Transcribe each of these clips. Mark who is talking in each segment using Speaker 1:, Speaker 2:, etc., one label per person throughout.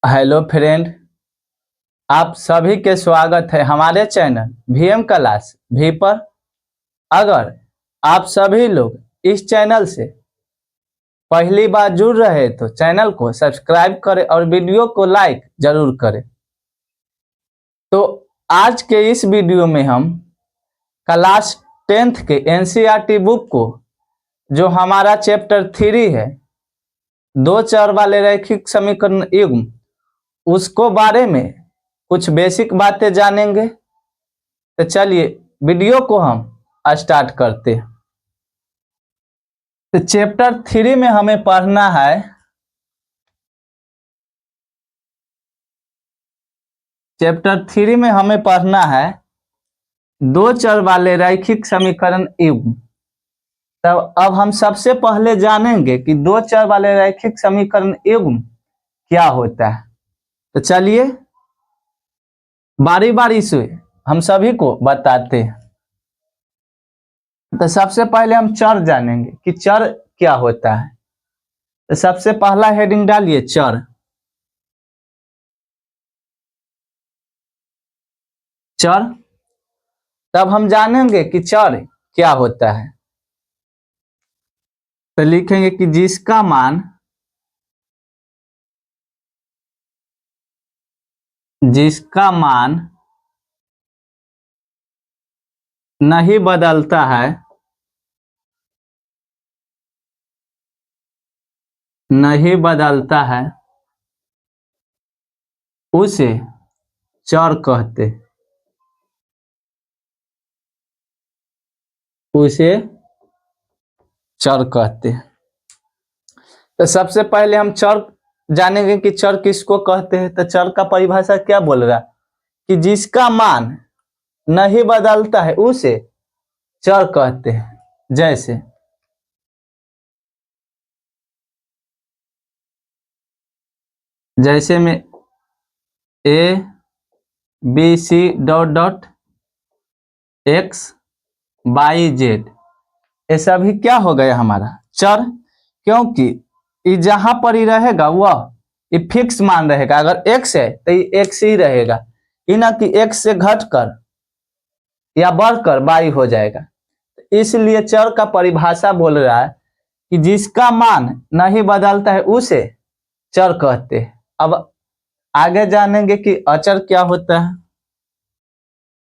Speaker 1: Hello friend, आप सभी के स्वागत है हमारे चैनल वीएम क्लास भी पर। अगर आप सभी लोग इस चैनल से पहली बार जुड़ रहे तो चैनल को सब्सक्राइब करें और वीडियो को लाइक जरूर करें। तो आज के इस वीडियो में हम क्लास 10th के एनसीईआरटी बुक को, जो हमारा चैप्टर 3 है, दो चर वाले रैखिक समीकरण युग्म, उसको बारे में कुछ बेसिक बातें जानेंगे। तो चलिए वीडियो को हम स्टार्ट करते हैं। तो चैप्टर 3 में हमें पढ़ना है दो चर वाले रैखिक समीकरण युग्म। तब अब हम सबसे पहले जानेंगे कि दो चर वाले रैखिक समीकरण युग्म क्या होता है। तो चलिए बारी बारी से हम सभी को बताते हैं। तो सबसे पहले हम चर जानेंगे कि चर क्या होता है। तो सबसे पहला हेडिंग डालिए चर। चर तब हम जानेंगे कि चर क्या होता है। तो लिखेंगे कि जिसका मान नहीं बदलता है उसे चर कहते हैं। तो सबसे पहले हम चर जानेंगे कि चर किसको कहते हैं। तो चर का परिभाषा क्या बोल रहा है कि जिसका मान नहीं बदलता है उसे चर कहते हैं। जैसे में A B C dot dot X Y Z, ये सभी क्या हो गया हमारा चर, क्योंकि ये जहां पर ही रहेगा वह ये फिक्स मान रहेगा। अगर x है तो ये x ही रहेगा, ये ना कि x से घटकर या बढ़कर y हो जाएगा। इसलिए चर का परिभाषा बोल रहा है कि जिसका मान नहीं बदलता है उसे चर कहते हैं। अब आगे जानेंगे कि अचर क्या होता है।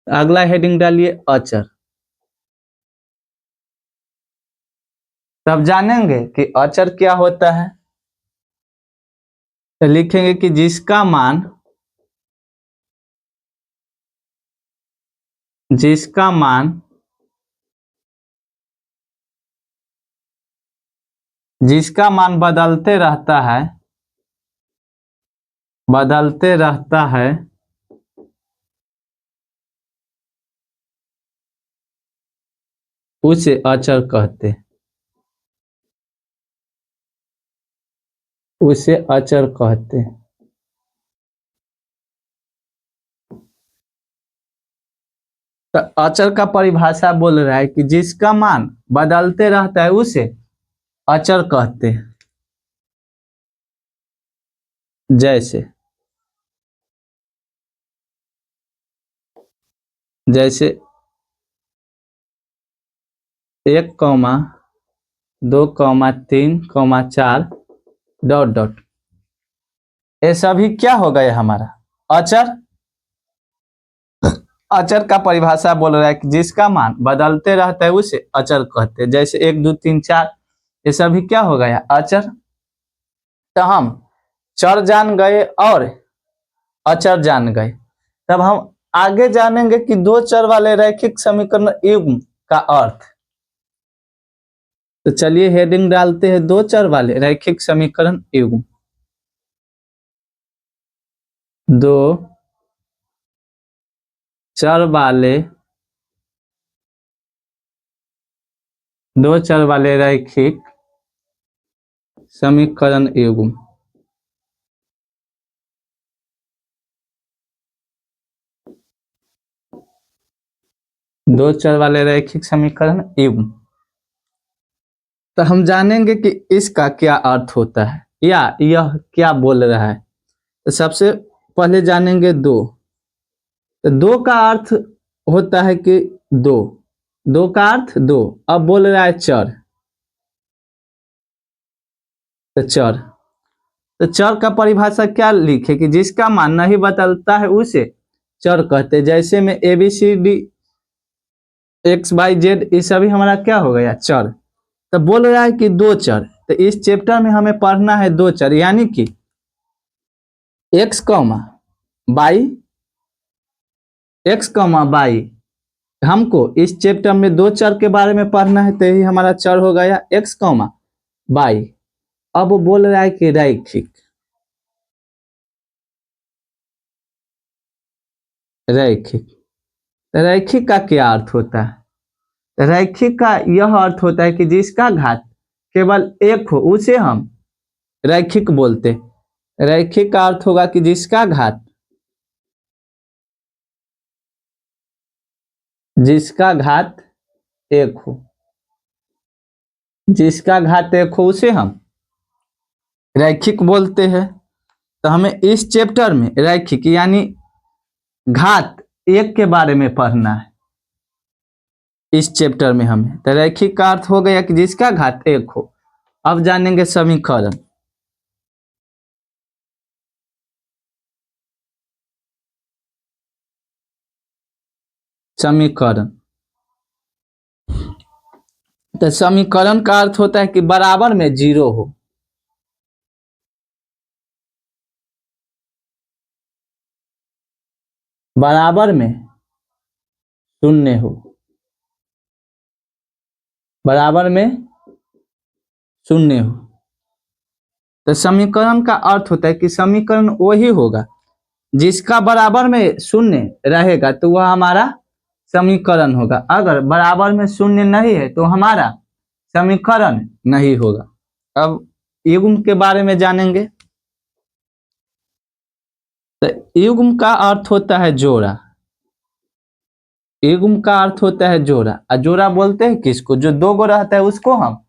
Speaker 1: अगला हेडिंग डालिए अचर। तब जानेंगे कि अचर क्या होता है। तो लिखेंगे कि जिसका मान बदलते रहता है उसे अचर कहते हैं। तो अचर का परिभाषा बोल रहा है कि जिसका मान बदलते रहता है उसे अचर कहते हैं। जैसे 1, 2, 3, 4 डॉट डॉट, ये सभी क्या हो गया हमारा अचर। अचर का परिभाषा बोल रहा है कि जिसका मान बदलते रहता है उसे अचर कहते हैं। जैसे 1, 2, 3, 4, ये सभी क्या हो गया अचर। तो हम चर जान गए और अचर जान गए। तब हम आगे जानेंगे कि दो चर वाले रैखिक समीकरण युग्म का अर्थ। तो चलिए हेडिंग डालते हैं दो चर वाले रैखिक समीकरण युग्म। दो चर वाले रैखिक समीकरण युग्म। दो चर वाले रैखिक समीकरण युग्म। तो हम जानेंगे कि इसका क्या अर्थ होता है या यह क्या बोल रहा है। तो सबसे पहले जानेंगे दो। तो दो का अर्थ होता है कि दो, दो का अर्थ दो। अब बोल रहा है चर, तो चर, तो चर का परिभाषा क्या लिखे कि जिसका मान नहीं बदलता है उसे चर कहते हैं। जैसे में A B C D X Y Z ये सभी हमारा क्या हो गया, चर। तो बोल रहा है कि दो चर, तो इस चैप्टर में हमें पढ़ना है दो चर, यानी कि x comma by, x comma by. हमको इस चैप्टर में दो चर के बारे में पढ़ना है, तो यही हमारा चर हो गया एक्स कॉमा बाई। अब वो बोल रहा है कि रैखिक, रैखिक, रैखिक का क्या अर्थ होता है? रैखिक का यह अर्थ होता है कि जिसका घात केवल एक हो उसे हम रैखिक बोलते। रैखिक का अर्थ होगा कि जिसका घात, जिसका घात एक हो, जिसका घात एक हो उसे हम रैखिक बोलते हैं। तो हमें इस चैप्टर में रैखिक यानी घात एक के बारे में पढ़ना है इस चैप्टर में हमें। तो रैखिक का अर्थ हो गया कि जिसका घात एक हो। अब जानेंगे समीकरण। समीकरण, तो समीकरण का अर्थ होता है कि बराबर में जीरो हो, बराबर में शून्य हो, बराबर में शून्य हो। तो समीकरण का अर्थ होता है कि समीकरण वही होगा जिसका बराबर में शून्य रहेगा तो वह हमारा समीकरण होगा। अगर बराबर में शून्य नहीं है तो हमारा समीकरण नहीं होगा। अब युग्म के बारे में जानेंगे। तो युग्म का अर्थ होता है जोड़ा, युग्म का अर्थ होता है जोड़ा। और जोड़ा बोलते हैं किसको, जो दो गो रहता है उसको हम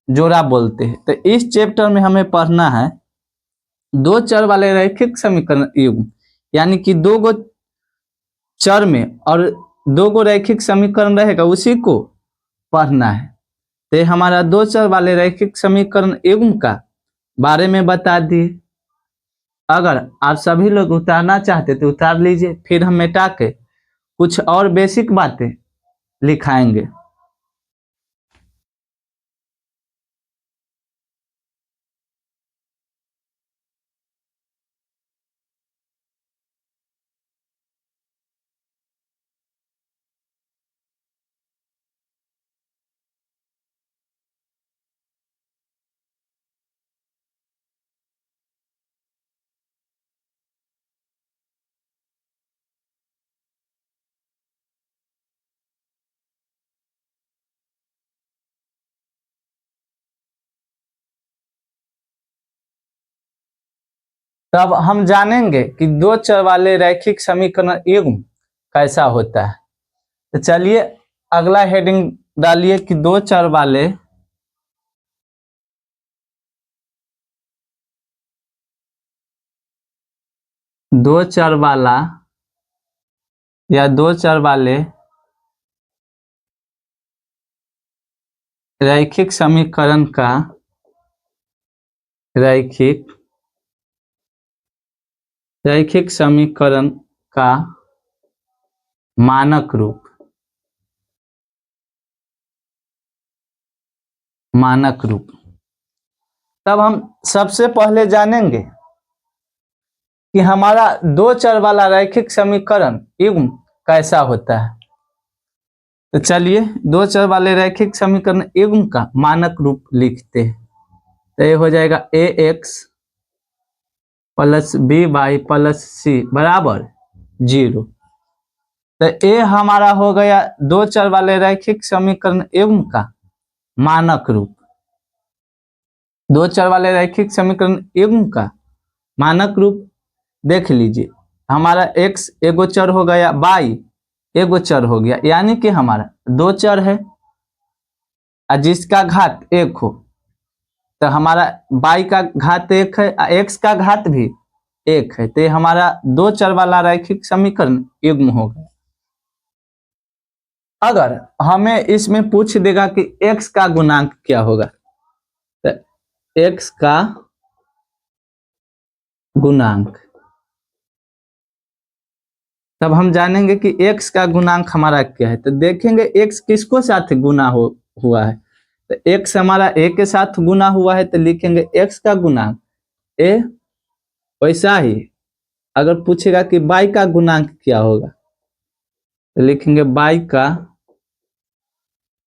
Speaker 1: जोड़ा बोलते हैं। तो इस चैप्टर में हमें पढ़ना है दो चर वाले रैखिक समीकरण युग्म, यानी कि दो गो चर में और दो गो रैखिक समीकरण रहेगा उसी को पढ़ना है। तो हमारा दो चर वाले रैखिक समीकरण युग्म का बारे में बता दिए। अगर आप सभी लोग उतारना चाहते तो उतार लीजिए, फिर हम मिटा के कुछ और बेसिक बातें लिखाएंगे। तब हम जानेंगे कि दो चर वाले रैखिक समीकरण युग्म कैसा होता है। तो चलिए अगला हेडिंग डालिए कि दो चर वाले दो चर वाला या दो चर वाले रैखिक समीकरण का रैखिक रैखिक समीकरण का मानक रूप, मानक रूप। तब हम सबसे पहले जानेंगे कि हमारा दो चर वाला रैखिक समीकरण युग्म कैसा होता है। तो चलिए दो चर वाले रैखिक समीकरण युग्म का मानक रूप लिखते हैं। तो ये हो जाएगा A X plus B Y plus C बराबर 0। तो ए हमारा हो गया दो चर वाले रैखिक समीकरण युग्म का मानक रूप। दो चर वाले रैखिक समीकरण युग्म का मानक रूप देख लीजिए। हमारा x एगो चर हो गया, y एगो चर हो गया, यानी कि हमारा दो चर है और जिसका घात एक हो। तो हमारा y का घात एक है, x का घात भी 1 है, तो ये हमारा दो चर वाला रैखिक समीकरण युग्म हो गया। अगर हमें इसमें पूछ देगा कि x का गुणांक क्या होगा, तो x का गुणांक, तब हम जानेंगे कि x का गुणांक हमारा क्या है। तो देखेंगे x किसको साथ गुना हुआ है, तो x हमारा a के साथ गुना हुआ है, तो लिखेंगे x का गुणांक a। वैसा ही अगर पूछेगा कि y का गुणांक क्या होगा, तो लिखेंगे y का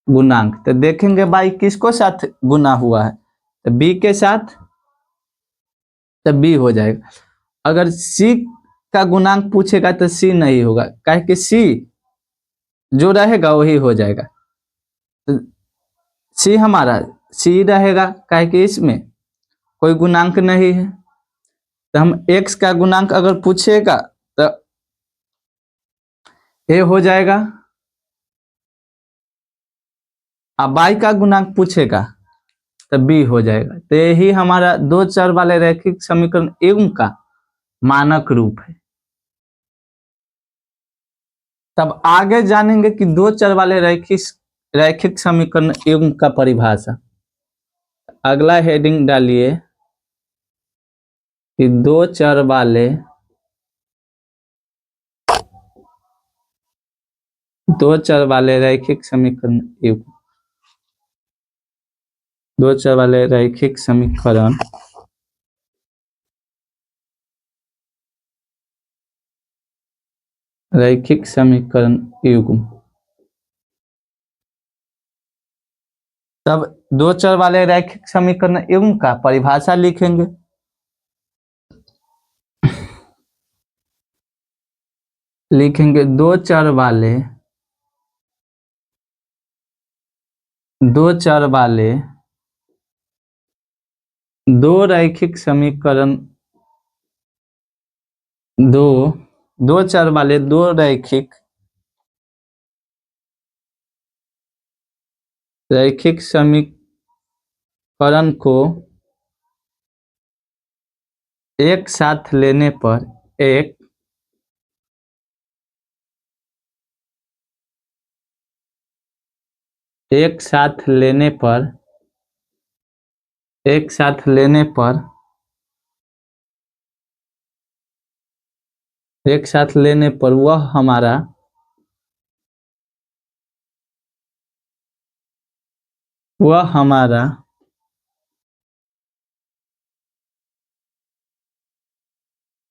Speaker 1: गुणांक। तो देखेंगे y किसको साथ गुना हुआ है, तो b के साथ, तो b हो जाएगा। अगर c का गुणांक पूछेगा तो c नहीं होगा, काहे कि c जो रहेगा वही हो जाएगा। तो c हमारा c रहेगा, काहे कि इसमें कोई गुणांक नहीं है। तो हम x का गुणांक अगर पूछेगा तो a हो जाएगा, अब y का गुणांक पूछेगा तो b हो जाएगा। तो यही हमारा दो चर वाले रैखिक समीकरण युग्म का मानक रूप है। तब आगे जानेंगे कि दो चर वाले रैखिक समीकरण युग्म का परिभाषा। अगला हेडिंग डालिए कि दो चर वाले रैखिक समीकरण युग्म, दो चर वाले रैखिक समीकरण युग्म। तब दो चर वाले रैखिक समीकरण युग्म का परिभाषा लिखेंगे। लिखेंगे दो चर वाले दो रैखिक समीकरण, दो चर वाले दो रैखिक समीकरण को एक साथ लेने पर एक साथ लेने पर वह हमारा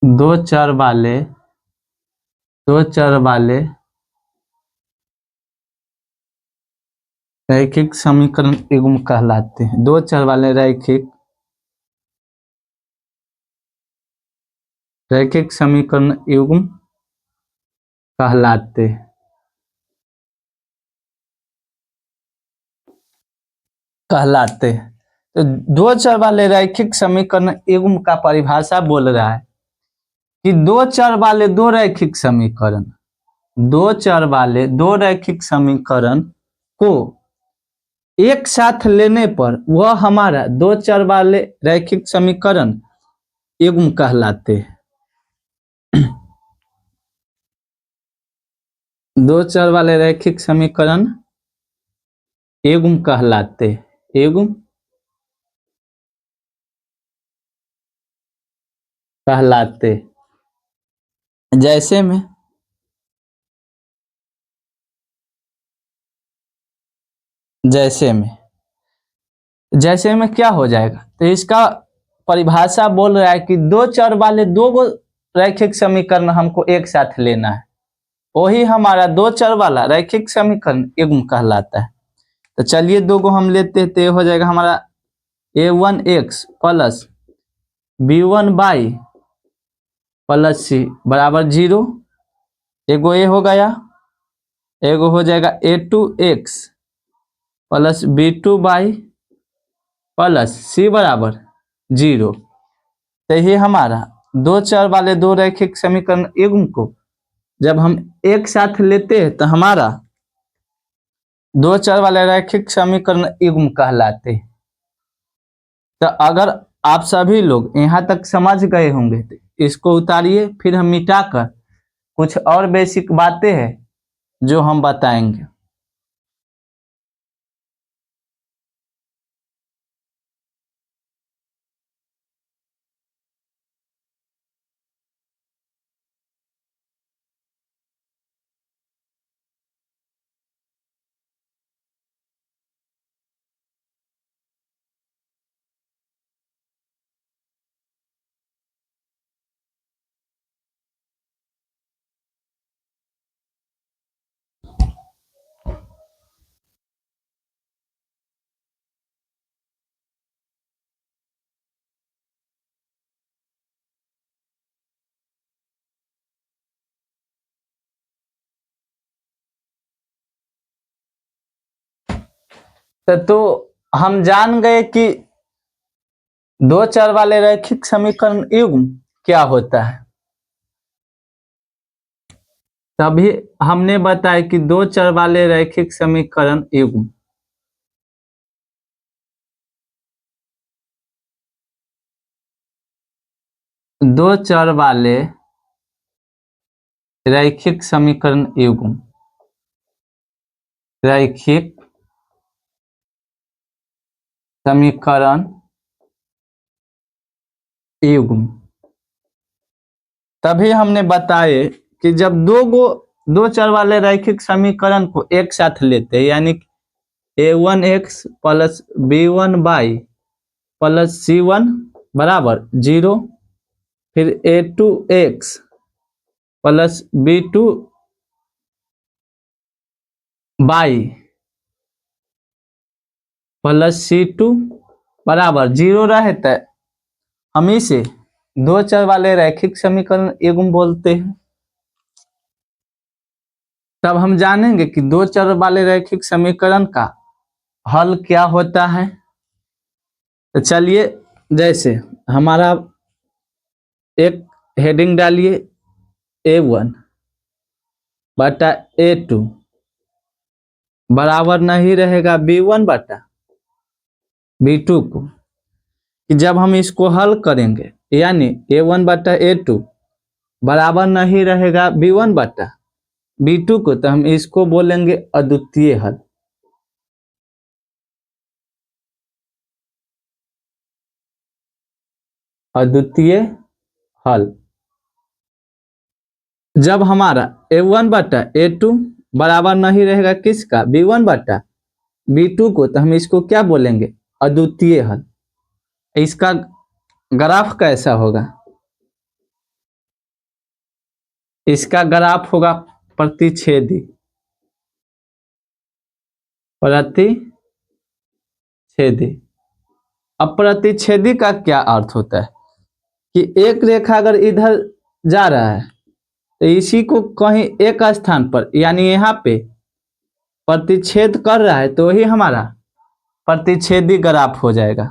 Speaker 1: दो चर वाले रैखिक समीकरण युग्म कहलाते हैं। दो चर वाले रैखिक समीकरण युग्म कहलाते हैं। तो दो चर वाले रैखिक समीकरण युग्म का परिभाषा बोल रहा है कि दो चर वाले दो रैखिक समीकरण को एक साथ लेने पर वह हमारा दो चर वाले रैखिक समीकरण युग्म कहलाते हैं। दो चर वाले रैखिक समीकरण युग्म कहलाते। जैसे में क्या हो जाएगा, तो इसका परिभाषा बोल रहा है कि दो चर वाले दो रैखिक समीकरण हमको एक साथ लेना है, वही हमारा दो चर वाला रैखिक समीकरण युग्म कहलाता है। तो चलिए दो को हम लेते हैं, तो ये हो जाएगा हमारा a1x plus b1y plus c बराबर 0। एगो ए हो गया, एगो हो जाएगा a2x plus b2y plus c बराबर 0। तो ये हमारा दो चर वाले दो रैखिक समीकरण युग्म को जब हम एक साथ लेते हैं तो हमारा दो चर वाले रैखिक समीकरण युग्म कहलाते हैं। तो अगर आप सभी लोग यहाँ तक समझ गए होंगे तो इसको उतारिए, फिर हम मिटाकर कुछ और बेसिक बातें हैं जो हम बताएंगे। तो हम जान गए कि दो चर वाले रैखिक समीकरण युग्म क्या होता है। तभी हमने बताया कि दो चर वाले रैखिक समीकरण युग्म दो चर वाले रैखिक समीकरण युग्म रैखिक समीकरण युग्म। तभी हमने बताए कि जब दो चर वाले रैखिक समीकरण को एक साथ लेते हैं, यानी a1x plus b1y plus c1 बराबर 0, फिर a2x plus b2y plus c2 बराबर 0 रहता है, हम इसे दो चर वाले रैखिक समीकरण युग्म बोलते हैं। तब हम जानेंगे कि दो चर वाले रैखिक समीकरण का हल क्या होता है। तो चलिए, जैसे हमारा एक हेडिंग डालिए a1 बटा a2 बराबर नहीं रहेगा b1 बटा b2 को, कि जब हम इसको हल करेंगे यानी a1 बटा a2 बराबर नहीं रहेगा b1 बटा b2 को, तो हम इसको बोलेंगे अद्वितीय हल। अद्वितीय हल जब हमारा a1 बटा a2 बराबर नहीं रहेगा किसका, b1 बटा b2 को, तो हम इसको क्या बोलेंगे, अद्वितीय हल। इसका ग्राफ कैसा होगा, इसका ग्राफ होगा प्रतिच्छेदी। प्रतिच्छेदी। अब प्रतिच्छेदी का क्या अर्थ होता है कि एक रेखा अगर इधर जा रहा है तो इसी को कहीं एक स्थान पर यानी यहाँ पे प्रतिच्छेद कर रहा है, तो ही हमारा प्रतिच्छेदी ग्राफ हो जाएगा।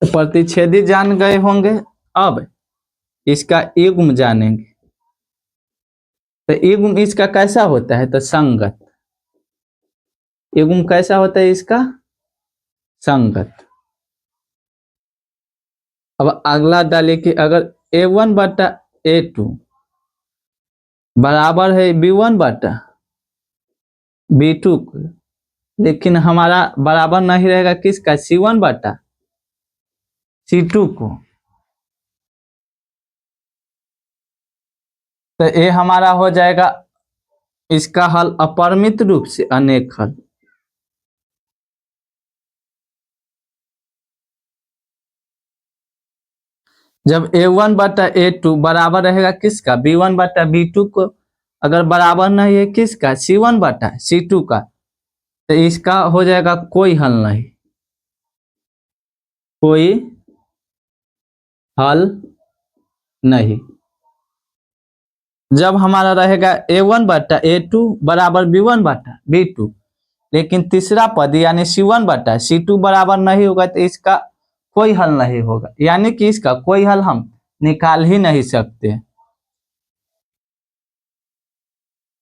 Speaker 1: तो प्रतिच्छेदी जान गए होंगे, अब इसका युग्म जानेंगे। तो युग्म इसका कैसा होता है, तो संगत। युग्म कैसा होता है इसका, संगत। अब अगला डालिए कि अगर a1 बटा a2 बराबर है b1 बटा b2 को, लेकिन हमारा बराबर नहीं रहेगा किसका, c1 बटा c2 को, तो ये हमारा हो जाएगा इसका हल अपरिमित रूप से अनेक हल। जब a1 बटा a2 बराबर रहेगा किसका, b1 बटा b2 को, अगर बराबर नहीं है किसका, c1 बटा c2 का, तो इसका हो जाएगा कोई हल नहीं, कोई हल नहीं। जब हमारा रहेगा a1 बटा a2 बराबर b1 बटा b2, लेकिन तीसरा पद यानी c1 बटा c2 बराबर नहीं होगा, तो इसका कोई हल नहीं होगा, यानी कि इसका कोई हल हम निकाल ही नहीं सकते।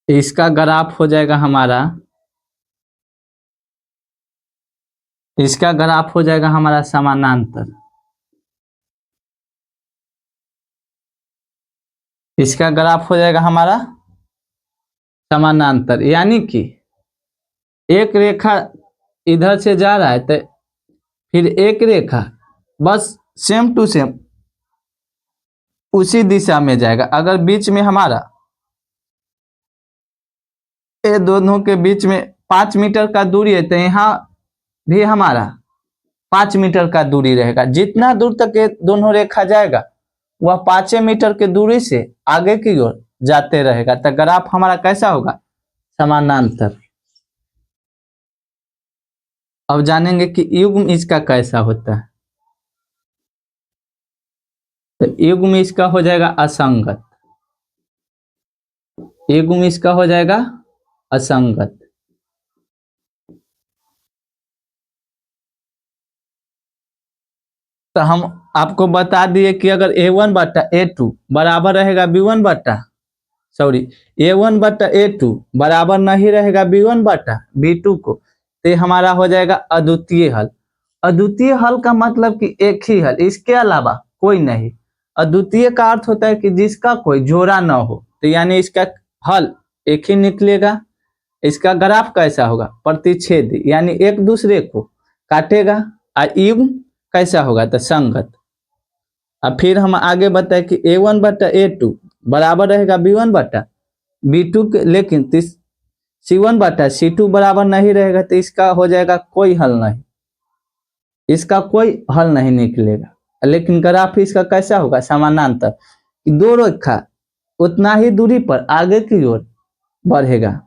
Speaker 1: इसका ग्राफ हो जाएगा हमारा, इसका ग्राफ हो जाएगा हमारा समानांतर। इसका ग्राफ हो जाएगा हमारा समानांतर, यानी कि एक रेखा इधर से जा रहा है तो फिर एक रेखा बस सेम टू सेम उसी दिशा में जाएगा। अगर बीच में हमारा ये दोनों के बीच में 5 मीटर का दूरी है तो यहाँ भी हमारा 5 मीटर का दूरी रहेगा। जितना दूर तक ये दोनों रेखा जाएगा वह 5 मीटर की दूरी से आगे की ओर जाते रहेगा। तो ग्राफ हमारा कैसा होगा? समानांतर। अब जानेंगे कि युग्म इसका कैसा होता है। तो युग्म इसका हो जाएगा असंगत। युग्म इसका हो जाएगा असंगत। तो हम आपको बता दिए कि अगर A1/A2 बराबर रहेगा A1/A2 बराबर नहीं रहेगा B1/B2 को, तो ये हमारा हो जाएगा अद्वितीय हल। अद्वितीय हल का मतलब कि एक ही हल, इसके अलावा कोई नहीं। अद्वितीय का अर्थ होता है कि जिसका कोई जोड़ा ना हो, तो यानी इसका हल एक ही निकलेगा। इसका ग्राफ कैसा होगा? प्रतिच्छेदी, यानी एक दूसरे को काटेगा। और युग्म कैसा होगा? तो संगत। अब फिर हम आगे बताए कि A1/A2 बराबर रहेगा B1/B2 के, लेकिन C1/C2 बराबर नहीं रहेगा, तो इसका हो जाएगा कोई हल नहीं, इसका कोई हल नहीं निकलेगा। लेकिन ग्राफ इसका कैसा होगा? समानांतर। दो रेखा उतना ही दूरी पर आगे की ओर बढ़ेगा।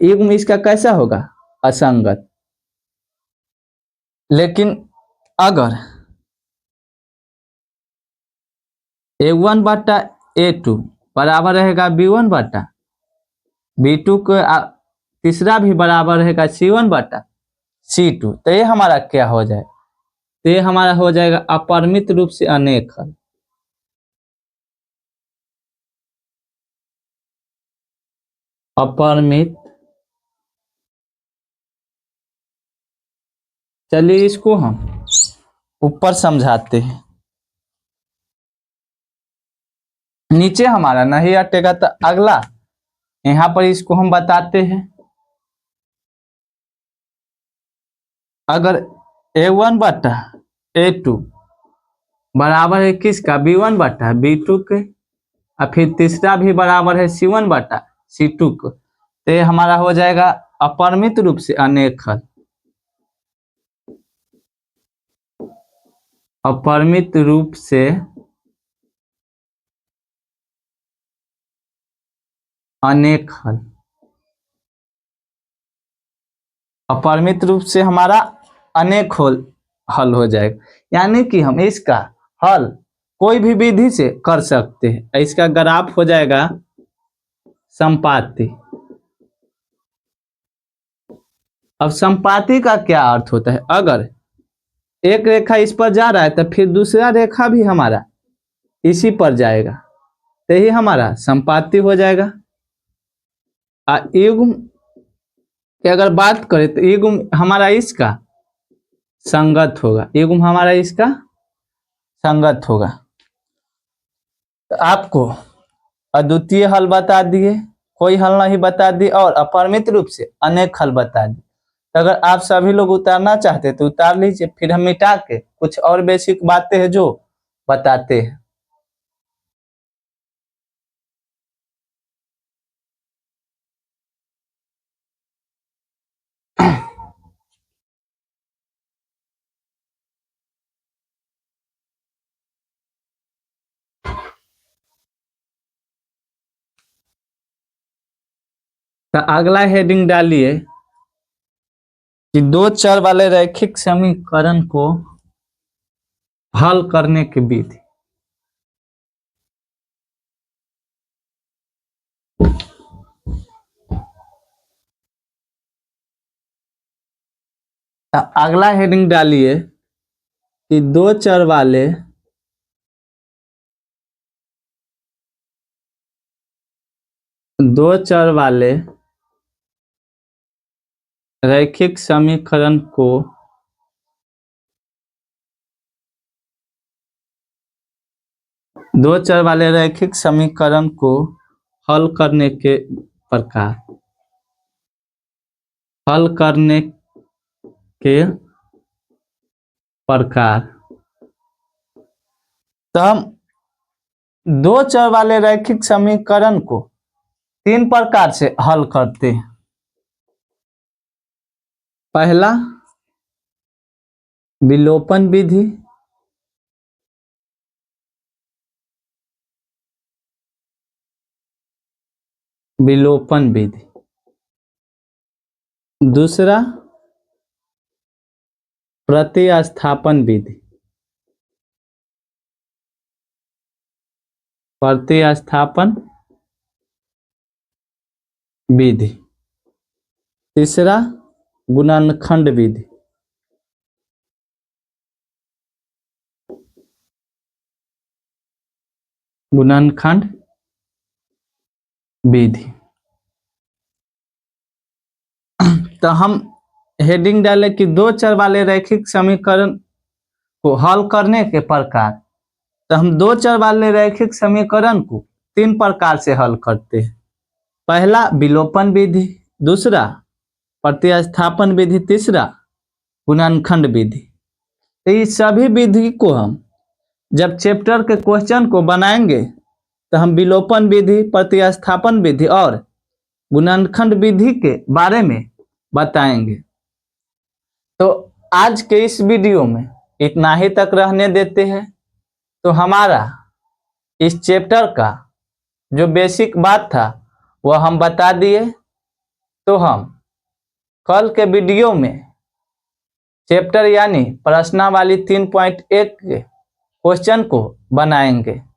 Speaker 1: युग्म इसका कैसा होगा? असंगत। लेकिन अगर A1/A2 बराबर रहेगा B1/B2 को, तीसरा भी बराबर रहेगा C1/C2, तो ये हमारा क्या हो जाए? तो ये हमारा हो जाएगा अपरिमित रूप से अनेक हल। अपरिमित। चलिए इसको हम ऊपर समझाते हैं। नीचे हमारा नहीं अटेगा तो अगला यहाँ पर इसको हम बताते हैं। अगर A1/A2 बराबर है किसका? B1/B2 के, और फिर तीसरा भी बराबर है C1/C2 को, तो ये हमारा हो जाएगा अपरिमित रूप से अनेक हल। अपरिमित रूप से अनेक हल। अपरिमित रूप से हमारा अनेक हल हो जाएगा, यानी कि हम इसका हल कोई भी विधि से कर सकते हैं। इसका ग्राफ हो जाएगा संपाती। अब संपाती का क्या अर्थ होता है? अगर एक रेखा इस पर जा रहा है तो फिर दूसरा रेखा भी हमारा इसी पर जाएगा, तो ही हमारा संपाती हो जाएगा। युग्म की अगर बात करें तो युग्म हमारा इसका संगत होगा। युग्म हमारा इसका संगत होगा। तो आपको अद्वितीय हल बता दिए, कोई हल नहीं बता दिए, और अपरिमित रूप से अनेक हल बता दिए। तो अगर आप सभी लोग उतारना चाहते तो उतार लीजिए, फिर हम मिटा के कुछ और बेसिक बातें हैं जो बताते हैं। तो अगला हेडिंग डालिए कि दो चर वाले रैखिक समीकरण को हल करने की विधि। तो अगला हेडिंग डालिए कि दो चर वाले रैखिक समीकरण को दो चर वाले रैखिक समीकरण को हल करने के प्रकार। हल करने के प्रकार, तो हम दो चर वाले रैखिक समीकरण को तीन प्रकार से हल करते हैं। पहला, विलोपन विधि। विलोपन विधि। दूसरा, प्रतिस्थापन विधि। प्रतिस्थापन विधि। तीसरा, गुणनखंड विधि। गुणनखंड विधि। तो हम हेडिंग डाले कि दो चर वाले रैखिक समीकरण को हल करने के प्रकार। तो हम दो चर वाले रैखिक समीकरण को तीन प्रकार से हल करते हैं। पहला, विलोपन विधि। दूसरा, प्रतिस्थापन विधि। तीसरा, गुणनखंड विधि। तो इस सभी विधि को हम जब चैप्टर के क्वेश्चन को बनाएंगे तो हम विलोपन विधि, प्रतिस्थापन विधि और गुणनखंड विधि के बारे में बताएंगे। तो आज के इस वीडियो में इतना ही तक रहने देते हैं। तो हमारा इस चैप्टर का जो बेसिक बात था वह हम बता दिए। तो हम कल के वीडियो में चैप्टर यानी प्रश्नावली 3.1 के क्वेश्चन को बनाएंगे।